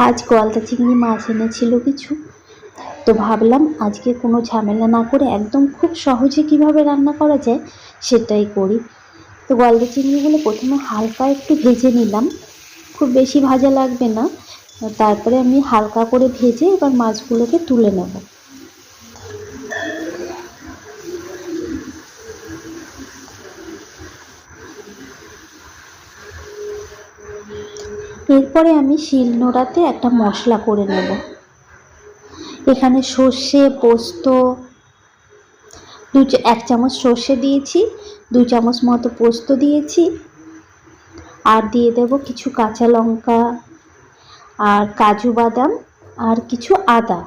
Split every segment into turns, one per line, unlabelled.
আজ গলদা চিংড়ি মাছ এনেছিল কিছু, তো ভাবলাম আজকে কোনো ঝামেলা না করে একদম খুব সহজে কিভাবে রান্না করা যায় সেটাই করি। তো গলদা চিংড়িগুলো প্রথমে হালকা একটু ভেজে নিলাম, খুব বেশি ভাজা লাগবে না। তারপরে আমি হালকা করে ভেজে এবার মাছগুলোকে তুলে নেব। এরপরে আমি শিলনোড়াতে একটা মশলা করে নেব। এখানে সর্ষে, পোস্ত, 1 চামচ সর্ষে দিয়েছি, 2 চামচ মতো পোস্ত দিয়েছি, আর দিয়ে দেব কিছু কাঁচা লঙ্কা আর কাজু বাদাম আর কিছু আদা,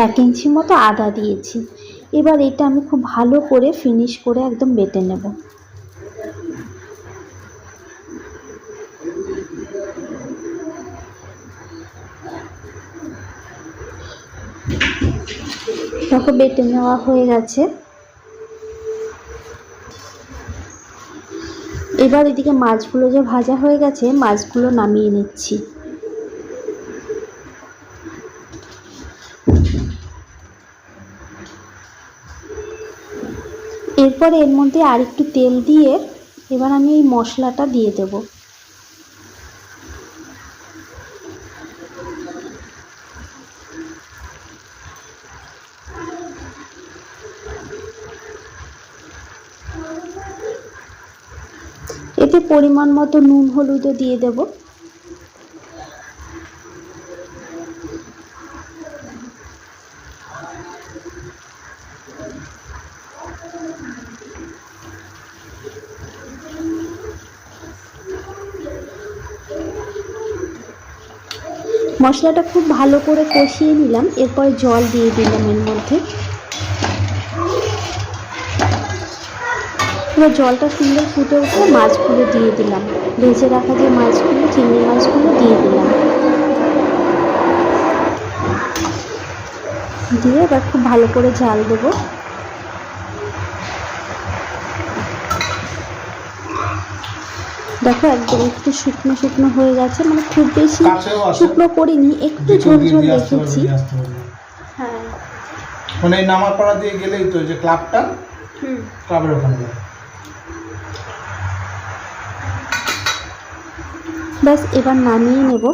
1 ইঞ্চি মতো আদা দিয়েছি। এবার এটা আমি খুব ভালো করে ফিনিশ করে একদম বেটে নেব। দেখো বেটে নেওয়া হয়ে গেছে। এবার এদিকে মাছগুলো যে ভাজা হয়ে গেছে, মাছগুলো নামিয়ে নিচ্ছি। এরপরে এর মধ্যে আর একটু তেল দিয়ে এবার আমি এই মশলাটা দিয়ে দেব। এতে পরিমাণ মতো নুন হলুদও দিয়ে দেব। মশলাটা খুব ভালো করে কষিয়ে নিলাম, এরপর জল দিয়ে দিলাম এর মধ্যে। এবার জলটা সুন্দর ফুটে উঠে মাছগুলো দিয়ে দিলাম, ভেজে রাখা যে মাছগুলো, চিংড়ি মাছগুলো দিয়ে দিলাম। দিয়ে এবার খুব ভালো করে জাল দেবো। দেখো একদম একটু শুকনো শুকনো হয়ে গেছে, মানে খুব বেশি শুকনো করিনি, একটু ঝোল ঝোল রেখেছি। হ্যাঁ,
মানে নামার পাড়া দিয়ে গেলেই তো যে ক্লাবটা, ক্লাবের ওখানে।
ব্যাস এবার নামিয়ে নেব।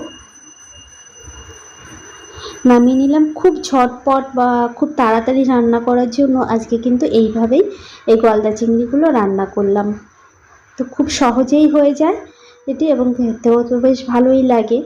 নামিয়ে নিলাম। খুব ঝটপট বা খুব তাড়াতাড়ি রান্না করার জন্য আজকে কিন্তু এইভাবেই এই গলদা চিংড়িগুলো রান্না করলাম। তো খুব সহজেই হয়ে যায় এটি, এবং খেতেও তো বেশ ভালোই লাগে।